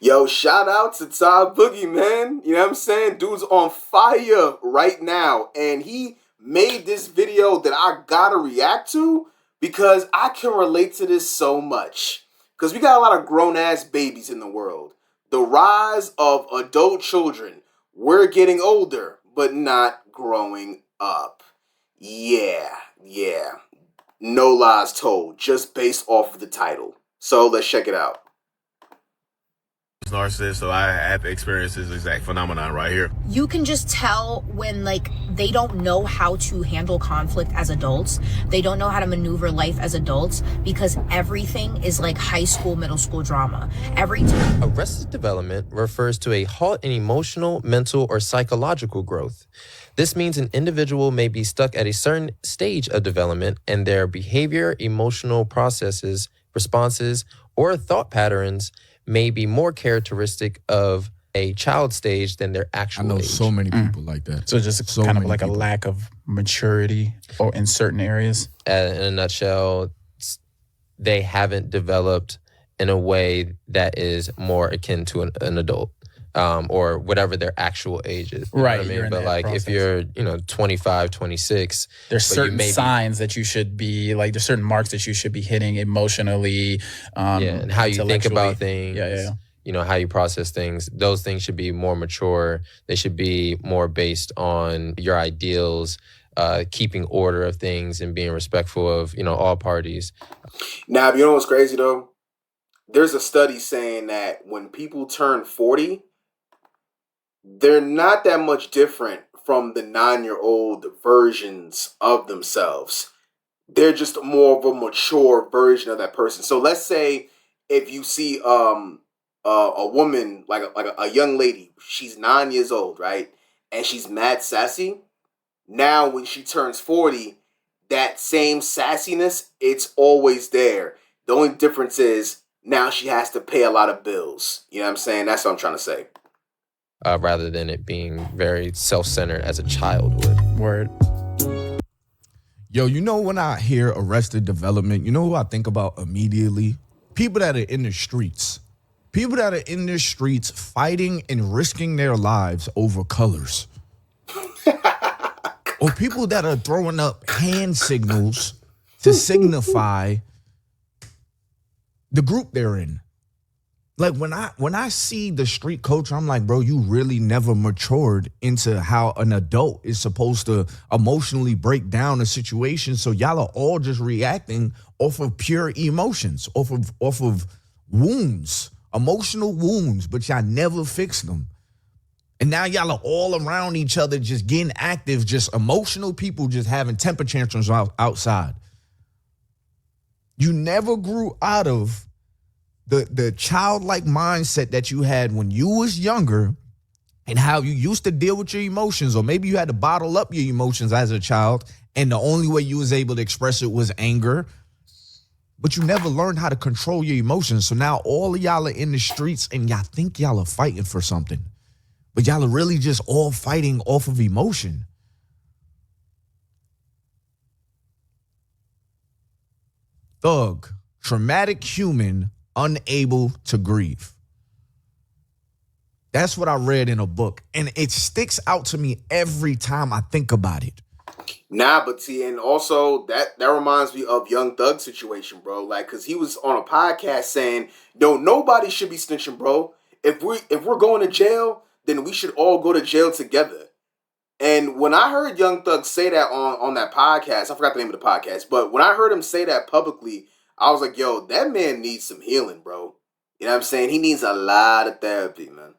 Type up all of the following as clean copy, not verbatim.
Yo, shout out to Todd Boogie, man. You know what I'm saying? Dude's on fire right now. And he made this video that I gotta react to because I can relate to this so much. Because we got a lot of grown ass babies in the world. The rise of adult children. We're getting older, but not growing up. Yeah. No lies told, just based off of the title. So let's check it out. Narcissist, so I have experienced this exact phenomenon right here. You can just tell when they don't know how to handle conflict as adults. They don't know how to maneuver life as adults because everything is like high school, middle school drama. Arrested development refers to a halt in emotional, mental, or psychological growth. This means an individual may be stuck at a certain stage of development and their behavior, emotional processes, responses, or thought patterns may be more characteristic of a child stage than their actual age. I know so many people like that. So just kind of like people. A lack of maturity or in certain areas? In a nutshell, they haven't developed in a way that is more akin to an adult. Or whatever their actual age is. Right. What I mean? But like process. If you're, 25, 26. There's certain signs that you should be, like there's certain marks that you should be hitting emotionally. And how you think about things. Yeah. How you process things. Those things should be more mature. They should be more based on your ideals, keeping order of things and being respectful of, all parties. Now, you know what's crazy though? There's a study saying that when people turn 40, they're not that much different from the 9-year-old versions of themselves. They're just more of a mature version of that person. So let's say if you see a woman, like a young lady, she's 9 years old, right? And she's mad sassy. Now when she turns 40, that same sassiness, it's always there. The only difference is now she has to pay a lot of bills. You know what I'm saying? That's what I'm trying to say. Rather than it being very self-centered as a child would. Word. Yo, when I hear arrested development, who I think about immediately? People that are in the streets. People that are in the streets fighting and risking their lives over colors. Or people that are throwing up hand signals to signify the group they're in. Like when I see the street culture, I'm like, bro, you really never matured into how an adult is supposed to emotionally break down a situation. So y'all are all just reacting off of pure emotions, off of wounds, emotional wounds, but y'all never fix them. And now y'all are all around each other, just getting active, just emotional people just having temper tantrums outside. You never grew out of the childlike mindset that you had when you was younger and how you used to deal with your emotions, or maybe you had to bottle up your emotions as a child and the only way you was able to express it was anger, but you never learned how to control your emotions. So now all of y'all are in the streets and y'all think y'all are fighting for something, but y'all are really just all fighting off of emotion. Thug, traumatic human, unable to grieve. That's what I read in a book, and it sticks out to me every time I think about it. Nah, but see, and also that reminds me of Young Thug's situation, bro. Like, cause he was on a podcast saying, "No, nobody should be snitching, bro. If we're going to jail, then we should all go to jail together." And when I heard Young Thug say that on that podcast, I forgot the name of the podcast, but when I heard him say that publicly, I was like, yo, that man needs some healing, bro. You know what I'm saying? He needs a lot of therapy, man.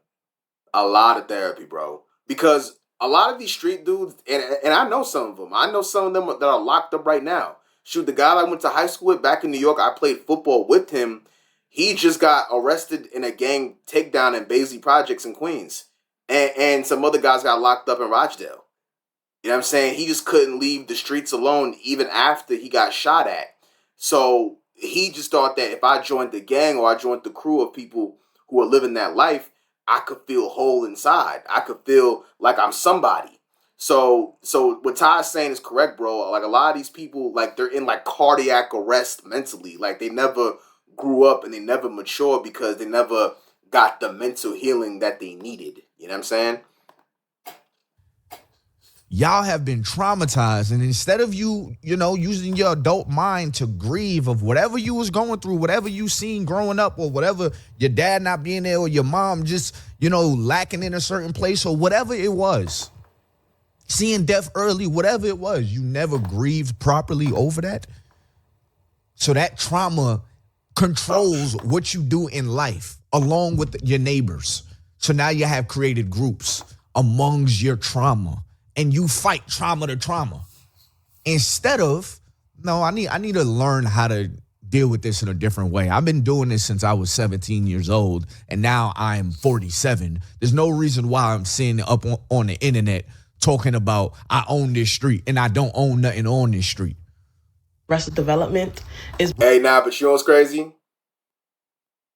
A lot of therapy, bro. Because a lot of these street dudes, and I know some of them. I know some of them that are locked up right now. Shoot, the guy I went to high school with back in New York, I played football with him. He just got arrested in a gang takedown in Baisley Projects in Queens. And some other guys got locked up in Rochdale. You know what I'm saying? He just couldn't leave the streets alone even after he got shot at. So he just thought that if I joined the gang or I joined the crew of people who are living that life, I could feel whole inside. I could feel like I'm somebody. So what Ty's saying is correct, bro. Like a lot of these people, like they're in like cardiac arrest mentally. Like they never grew up and they never matured because they never got the mental healing that they needed. You know what I'm saying? Y'all have been traumatized, and instead of using your adult mind to grieve of whatever you was going through, whatever you seen growing up, or whatever your dad not being there, or your mom just lacking in a certain place, or whatever it was, seeing death early, whatever it was, you never grieved properly over that. So that trauma controls what you do in life along with your neighbors. So now you have created groups amongst your trauma, and you fight trauma to trauma. Instead of, no, I need to learn how to deal with this in a different way. I've been doing this since I was 17 years old, and now I'm 47. There's no reason why I'm sitting up on the internet talking about I own this street, and I don't own nothing on this street. Arrested development is... Hey, but you know what's crazy?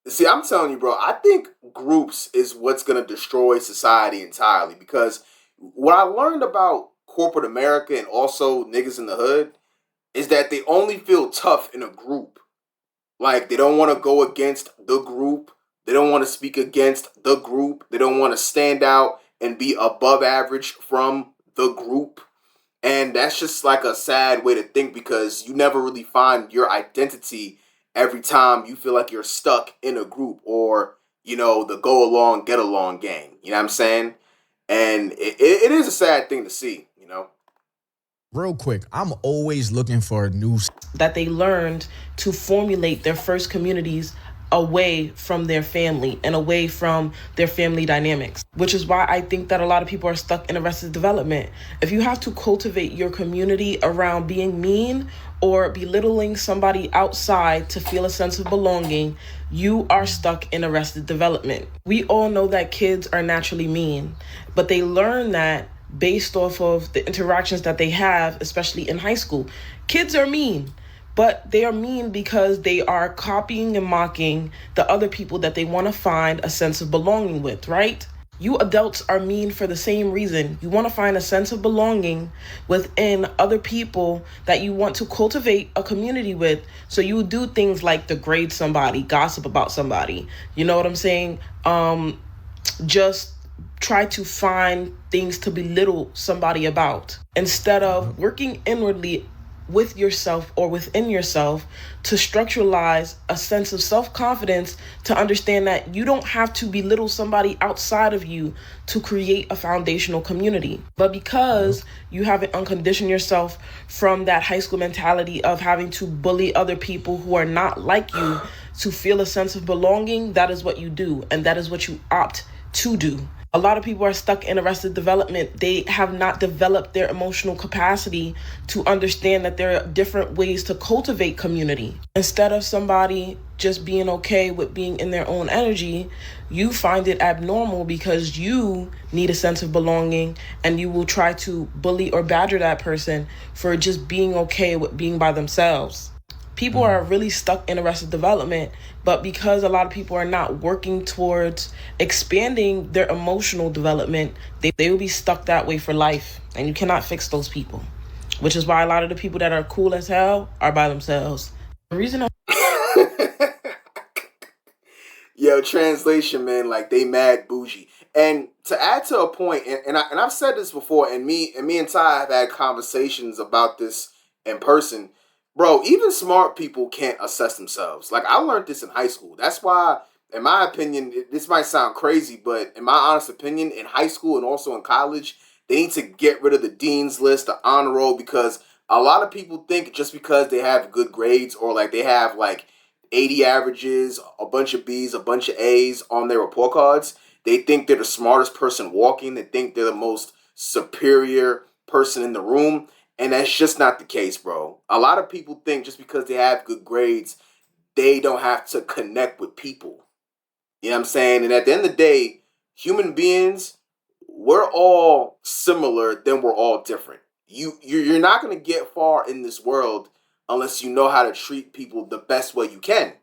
See, I'm telling you, bro, I think groups is what's going to destroy society entirely, because what I learned about corporate America and also niggas in the hood is that they only feel tough in a group. Like, they don't want to go against the group. They don't want to speak against the group. They don't want to stand out and be above average from the group. And that's just like a sad way to think, because you never really find your identity every time you feel like you're stuck in a group or, the go along, get along gang. You know what I'm saying? And it is a sad thing to see, Real quick, I'm always looking for a new... that they learned to formulate their first communities away from their family and away from their family dynamics, which is why I think that a lot of people are stuck in arrested development. If you have to cultivate your community around being mean or belittling somebody outside to feel a sense of belonging, you are stuck in arrested development. We all know that kids are naturally mean, but they learn that based off of the interactions that they have, especially in high school. Kids are mean, but they are mean because they are copying and mocking the other people that they want to find a sense of belonging with, right? You adults are mean for the same reason. You want to find a sense of belonging within other people that you want to cultivate a community with. So you do things like degrade somebody, gossip about somebody. You know what I'm saying? Just try to find things to belittle somebody about, instead of working inwardly with yourself or within yourself to structuralize a sense of self-confidence, to understand that you don't have to belittle somebody outside of you to create a foundational community. But because you haven't unconditioned yourself from that high school mentality of having to bully other people who are not like you to feel a sense of belonging, that is what you do, and that is what you opt to do. A lot of people are stuck in arrested development. They have not developed their emotional capacity to understand that there are different ways to cultivate community. Instead of somebody just being okay with being in their own energy, you find it abnormal because you need a sense of belonging, and you will try to bully or badger that person for just being okay with being by themselves. People are really stuck in arrested development, but because a lot of people are not working towards expanding their emotional development, they will be stuck that way for life, and you cannot fix those people, which is why a lot of the people that are cool as hell are by themselves. The reason Yo, translation, man, like they mad bougie. And to add to a point, and I've said this before, and me and Ty have had conversations about this in person. Bro, even smart people can't assess themselves. Like, I learned this in high school. That's why, in my opinion, this might sound crazy, but in my honest opinion, in high school and also in college, they need to get rid of the dean's list, the honor roll, because a lot of people think just because they have good grades or like they have like 80 averages, a bunch of B's, a bunch of A's on their report cards, they think they're the smartest person walking. They think they're the most superior person in the room. And that's just not the case, bro. A lot of people think just because they have good grades, they don't have to connect with people. You know what I'm saying? And at the end of the day, human beings, we're all similar, then we're all different. You're not going to get far in this world unless you know how to treat people the best way you can.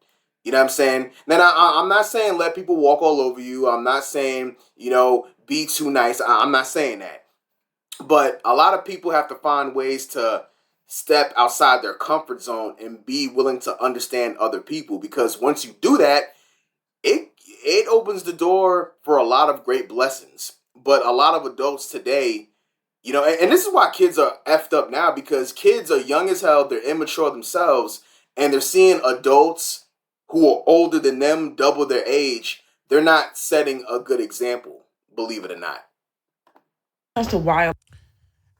You know what I'm saying? Now, I'm not saying let people walk all over you. I'm not saying, be too nice. I'm not saying that. But a lot of people have to find ways to step outside their comfort zone and be willing to understand other people. Because once you do that, it it opens the door for a lot of great blessings. But a lot of adults today, and this is why kids are effed up now, because kids are young as hell, they're immature themselves, and they're seeing adults who are older than them, double their age. They're not setting a good example, believe it or not. As to why.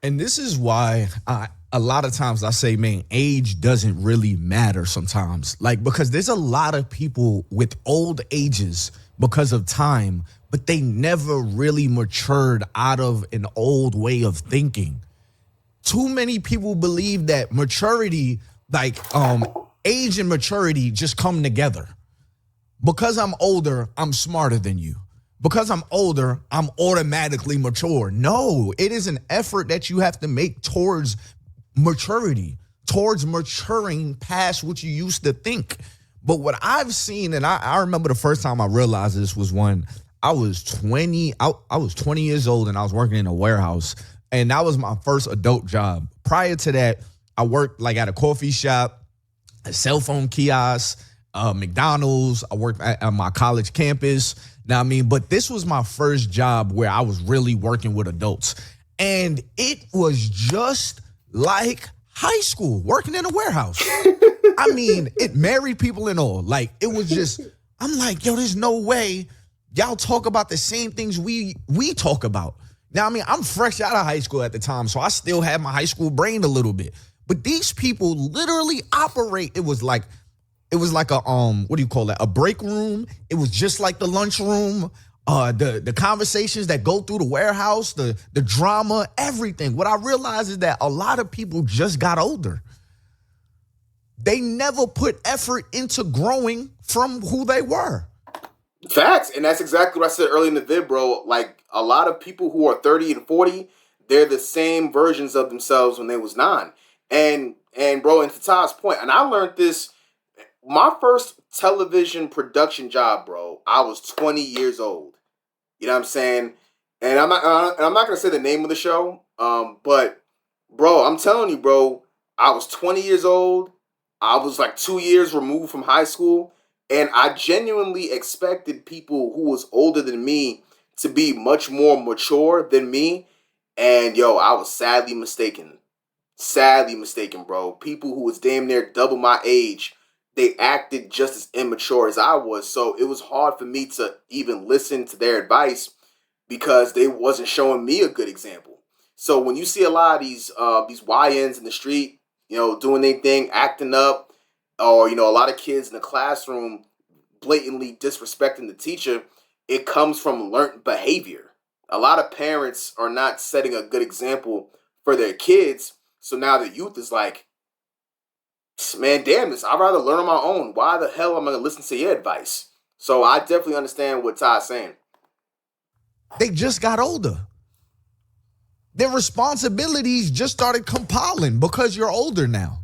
And this is why a lot of times I say, man, age doesn't really matter sometimes. Like, because there's a lot of people with old ages because of time, but they never really matured out of an old way of thinking. Too many people believe that maturity, like age and maturity just come together. Because I'm older, I'm smarter than you. Because I'm older, I'm automatically mature. No, it is an effort that you have to make towards maturity, towards maturing past what you used to think. But what I've seen, and I remember the first time I realized this was when I was 20. I was 20 years old and I was working in a warehouse. And that was my first adult job. Prior to that, I worked like at a coffee shop, a cell phone kiosk, McDonald's. I worked at my college campus. Now, I mean, but this was my first job where I was really working with adults. And it was just like high school, working in a warehouse. I mean, it married people and all. Like, it was just, I'm like, yo, there's no way y'all talk about the same things we talk about. Now, I mean, I'm fresh out of high school at the time, so I still had my high school brain a little bit. But these people literally operate. It was like a what do you call that? A break room. It was just like the lunch room. The conversations that go through the warehouse, the drama, everything. What I realized is that a lot of people just got older. They never put effort into growing from who they were. Facts. And that's exactly what I said earlier in the vid, bro. Like, a lot of people who are 30 and 40, they're the same versions of themselves when they was 9. And bro, and to Todd's point, and I learned this, my first television production job, bro, I was 20 years old. You know what I'm saying? And I'm not gonna say the name of the show, but bro, I'm telling you, bro, I was 20 years old. I was like 2 years removed from high school, and I genuinely expected people who was older than me to be much more mature than me. And yo, I was sadly mistaken. Sadly mistaken, bro. People who was damn near double my age, they acted just as immature as I was. So it was hard for me to even listen to their advice because they wasn't showing me a good example. So when you see a lot of these YNs in the street, doing their thing, acting up, or, a lot of kids in the classroom blatantly disrespecting the teacher, it comes from learned behavior. A lot of parents are not setting a good example for their kids. So now the youth is like, man, damn this. I'd rather learn on my own. Why the hell am I going to listen to your advice? So I definitely understand what Todd's saying. They just got older. Their responsibilities just started compiling because you're older now.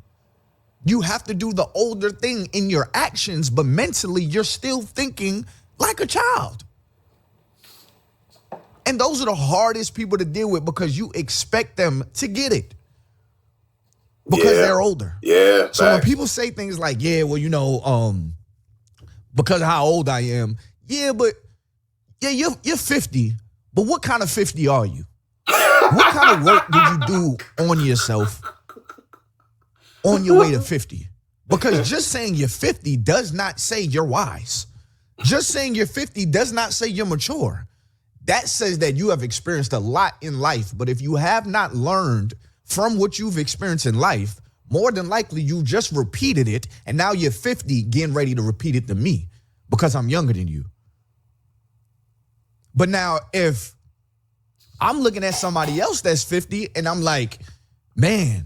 You have to do the older thing in your actions, but mentally you're still thinking like a child. And those are the hardest people to deal with because you expect them to get it. Because they're older. Yeah. So when people say things like, yeah, well, because of how old I am, you're 50, but what kind of 50 are you? What kind of work did you do on yourself on your way to 50? Because just saying you're 50 does not say you're wise. Just saying you're 50 does not say you're mature. That says that you have experienced a lot in life, but if you have not learned from what you've experienced in life, more than likely you just repeated it, and now you're 50 getting ready to repeat it to me because I'm younger than you. But now if I'm looking at somebody else that's 50 and I'm like, man,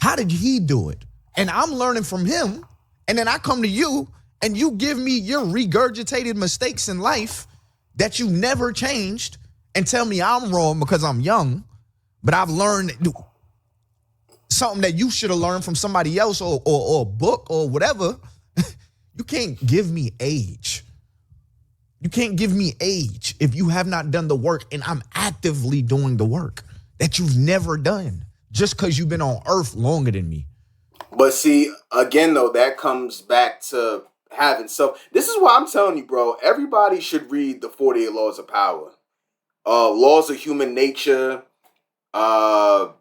how did he do it? And I'm learning from him, and then I come to you and you give me your regurgitated mistakes in life that you never changed and tell me I'm wrong because I'm young. But I've learned something that you should have learned from somebody else or a book or whatever. You can't give me age. You can't give me age if you have not done the work and I'm actively doing the work that you've never done just because you've been on earth longer than me. But see, again, though, that comes back to having self. This is why I'm telling you, bro. Everybody should read the 48 Laws of Power. Laws of Human Nature. Uh,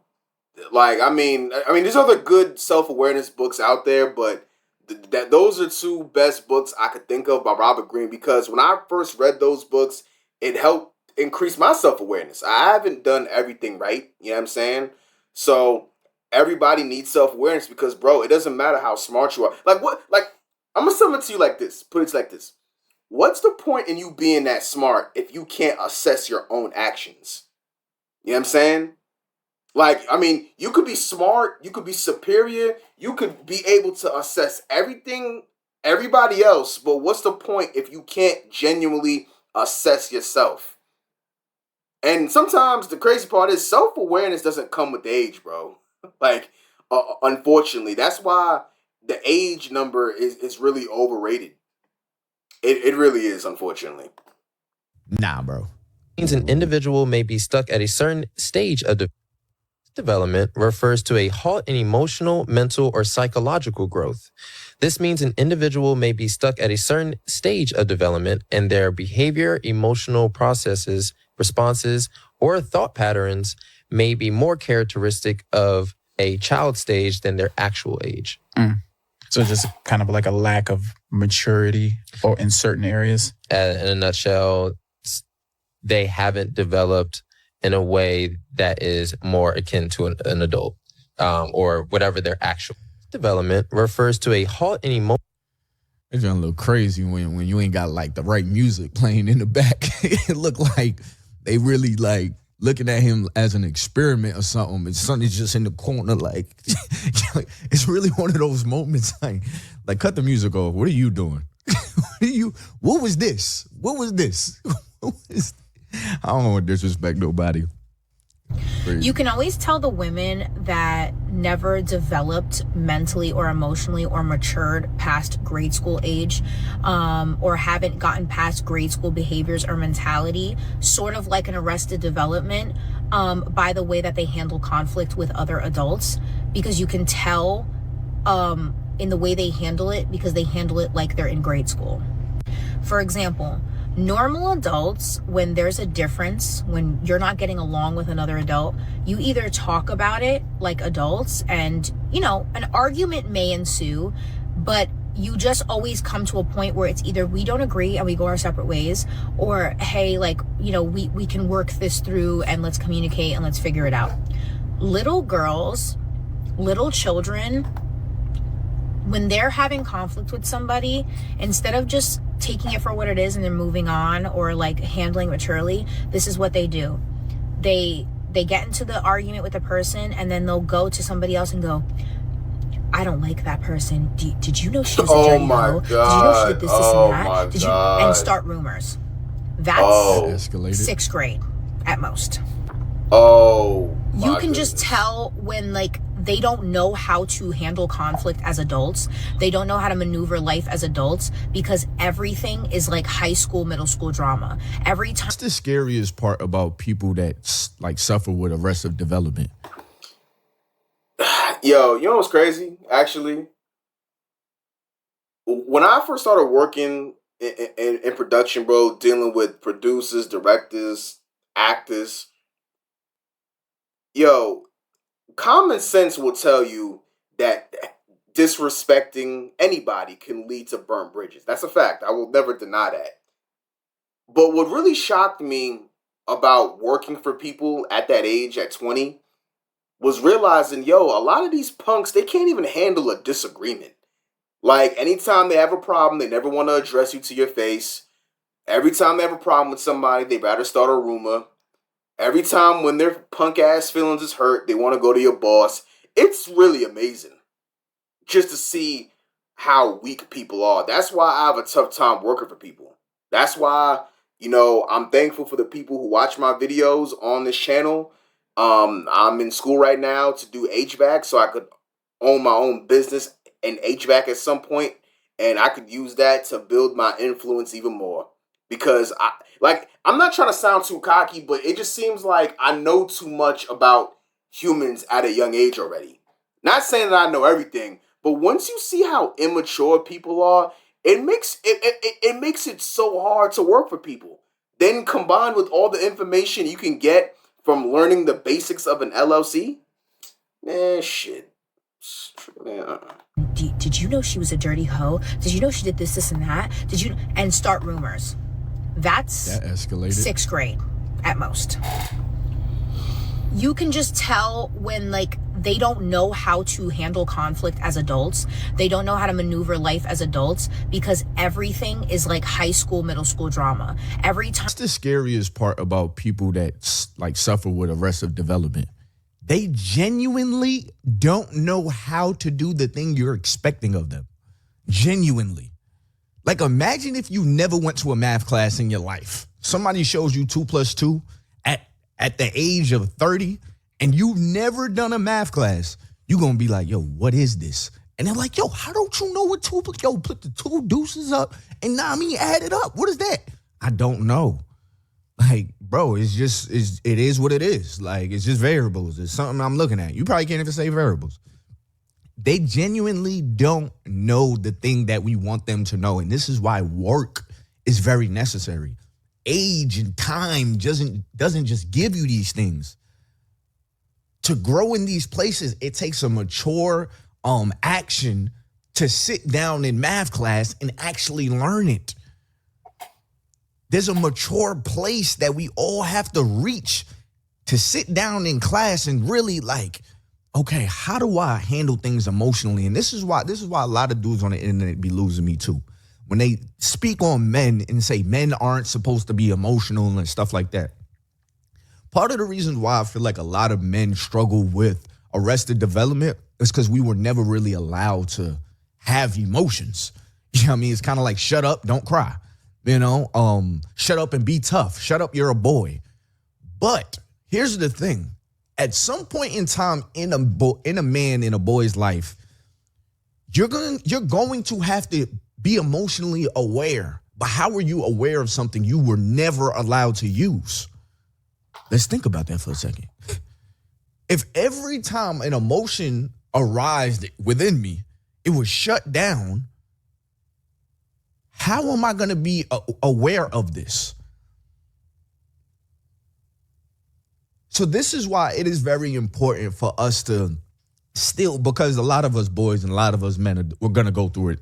there's other good self awareness books out there, but that those are two best books I could think of by Robert Greene, because when I first read those books, it helped increase my self awareness. I haven't done everything right, you know what I'm saying? So everybody needs self awareness because, bro, it doesn't matter how smart you are. Like what? Like I'm gonna sum it to you like this. Put it like this. What's the point in you being that smart if you can't assess your own actions? You know what I'm saying? Like, I mean, you could be smart, you could be superior, you could be able to assess everything, everybody else, but what's the point if you can't genuinely assess yourself? And sometimes the crazy part is self-awareness doesn't come with age, bro. Like, unfortunately, that's why the age number is really overrated. It really is, unfortunately. Nah, bro. Means an individual may be stuck at a certain stage of development refers to a halt in emotional, mental, or psychological growth. This means an individual may be stuck at a certain stage of development and their behavior, emotional processes, responses, or thought patterns may be more characteristic of a child stage than their actual age. So just kind of like a lack of maturity or in certain areas. In a nutshell, they haven't developed in a way that is more akin to an adult, or whatever their actual development refers to a halt in emotion. It's gonna look crazy when you ain't got like the right music playing in the back. It look like they really like looking at him as an experiment or something. And something's just in the corner, like it's really one of those moments. Like cut the music off. What are you doing? What was this? What was this? I don't want to disrespect nobody. Crazy. You can always tell the women that never developed mentally or emotionally or matured past grade school age, or haven't gotten past grade school behaviors or mentality, sort of like an arrested development, by the way that they handle conflict with other adults, because you can tell in the way they handle it, because they handle it like they're in grade school. For example, normal adults, when there's a difference, when you're not getting along with another adult, you either talk about it like adults and, an argument may ensue, but you just always come to a point where it's either we don't agree and we go our separate ways, or, hey, we can work this through and let's communicate and let's figure it out. Little girls, little children, when they're having conflict with somebody, instead of just taking it for what it is and then moving on, or like handling maturely, this is what they do. They get into the argument with the person and then they'll go to somebody else and go, I don't like that person. Did you know she was a dirty hoe? Did you know she did this and that? Did you? And start rumors. That's escalated. 6th grade at most. You can just tell when they don't know how to handle conflict as adults. They don't know how to maneuver life as adults, because everything is like high school, middle school drama. Every time. What's the scariest part about people that suffer with arrested development? Yo, you know what's crazy? Actually, when I first started working in production, bro, dealing with producers, directors, actors, yo, common sense will tell you that disrespecting anybody can lead to burnt bridges. That's a fact. I will never deny that. But what really shocked me about working for people at that age, at 20, was realizing, yo, a lot of these punks, they can't even handle a disagreement. Like, anytime they have a problem, they never want to address you to your face. Every time they have a problem with somebody, they rather start a rumor. Every time when their punk ass feelings is hurt, they want to go to your boss. It's really amazing just to see how weak people are. That's why I have a tough time working for people. That's why, I'm thankful for the people who watch my videos on this channel. I'm in school right now to do HVAC, so I could own my own business in HVAC at some point, and I could use that to build my influence even more. Because I'm not trying to sound too cocky, but it just seems like I know too much about humans at a young age already. Not saying that I know everything, but once you see how immature people are, it makes it so hard to work for people. Then combined with all the information you can get from learning the basics of an LLC, man, shit, man. Did you know she was a dirty hoe? Did you know she did this, and that? Did you? And start rumors. That escalated. 6th grade at most. You can just tell when, like, they don't know how to handle conflict as adults. They don't know how to maneuver life as adults because everything is like high school, middle school drama. Every time. That's the scariest part about people that like suffer with arrestive development. They genuinely don't know how to do the thing you're expecting of them. Genuinely. Like, imagine if you never went to a math class in your life. Somebody shows you 2 + 2 at the age of 30, and you've never done a math class. You're going to be like, yo, what is this? And they're like, yo, how don't you know what yo, put the 2 deuces up and add it up. What is that? I don't know. Like, bro, it is what it is. Like, it's just variables. It's something I'm looking at. You probably can't even say variables. They genuinely don't know the thing that we want them to know. And this is why work is very necessary. Age and time doesn't just give you these things. To grow in these places, it takes a mature action to sit down in math class and actually learn it. There's a mature place that we all have to reach to sit down in class and really like, okay, how do I handle things emotionally? And this is why a lot of dudes on the internet be losing me too. When they speak on men and say men aren't supposed to be emotional and stuff like that. Part of the reason why I feel like a lot of men struggle with arrested development is because we were never really allowed to have emotions. You know what I mean? It's kind of like, shut up, don't cry. You know, shut up and be tough. Shut up, you're a boy. But here's the thing. At some point in time in a boy's life, you're going to have to be emotionally aware. But how are you aware of something you were never allowed to use? Let's think about that for a second. If every time an emotion arised within me, it was shut down, how am I going to be aware of this? So this is why it is very important for us to still, because a lot of us boys and a lot of us men, we're going to go through it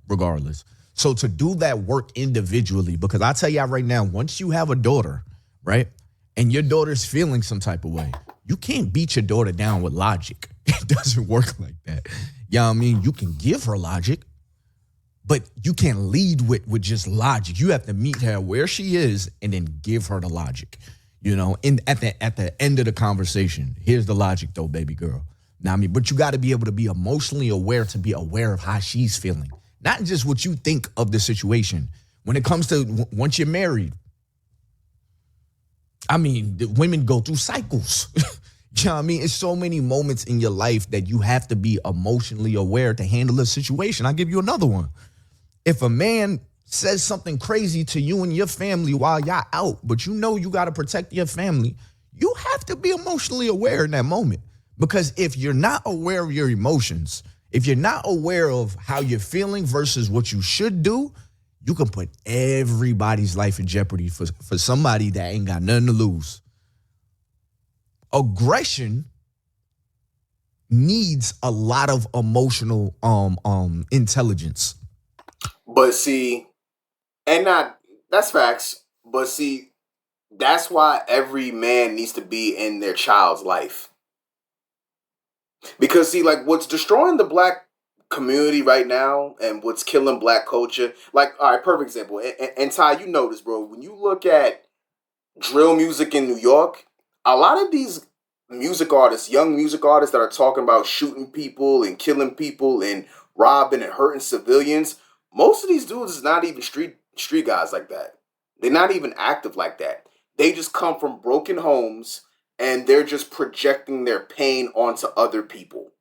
regardless. So to do that work individually, because I tell y'all right now, once you have a daughter, right, and your daughter's feeling some type of way, you can't beat your daughter down with logic. It doesn't work like that. You know what I mean? You can give her logic, but you can't lead with just logic. You have to meet her where she is and then give her the logic. You know, and at the end of the conversation, here's the logic though, baby girl. Now, I mean, but you got to be able to be emotionally aware to be aware of how she's feeling. Not just what you think of the situation. When it comes to once you're married, I mean, the women go through cycles. You know what I mean? It's so many moments in your life that you have to be emotionally aware to handle a situation. I'll give you another one. If a man says something crazy to you and your family while y'all out, but you know you got to protect your family, you have to be emotionally aware in that moment. Because if you're not aware of your emotions, if you're not aware of how you're feeling versus what you should do, you can put everybody's life in jeopardy for somebody that ain't got nothing to lose. Aggression needs a lot of emotional intelligence. But see, that's facts. But see, that's why every man needs to be in their child's life. Because see, like what's destroying the black community right now and what's killing black culture, like, all right, perfect example. And Ty, you know this, bro. When you look at drill music in New York, a lot of these music artists, young music artists that are talking about shooting people and killing people and robbing and hurting civilians, most of these dudes is not even street guys like that. They're not even active like that. They just come from broken homes and they're just projecting their pain onto other people,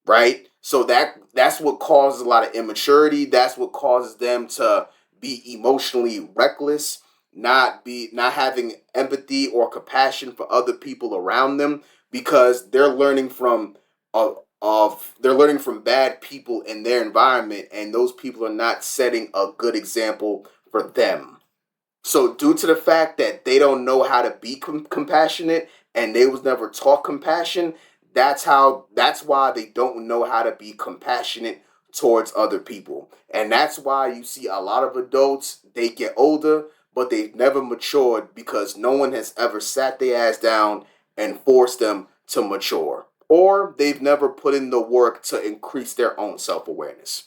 right? So that's what causes a lot of immaturity. That's what causes them to be emotionally reckless, not having empathy or compassion for other people around them, because they're learning from they're learning from bad people in their environment, and those people are not setting a good example for them. So due to the fact that they don't know how to be compassionate and they was never taught compassion, that's why they don't know how to be compassionate towards other people. And that's why you see a lot of adults, they get older, but they've never matured because no one has ever sat their ass down and forced them to mature. Or they've never put in the work to increase their own self-awareness.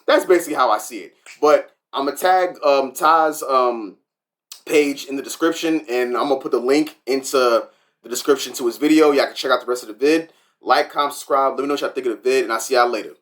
That's basically how I see it. But I'm gonna tag Ty's page in the description, and I'm gonna put the link into the description to his video. Y'all can check out the rest of the vid. Like, comment, subscribe. Let me know what y'all think of the vid, and I'll see y'all later.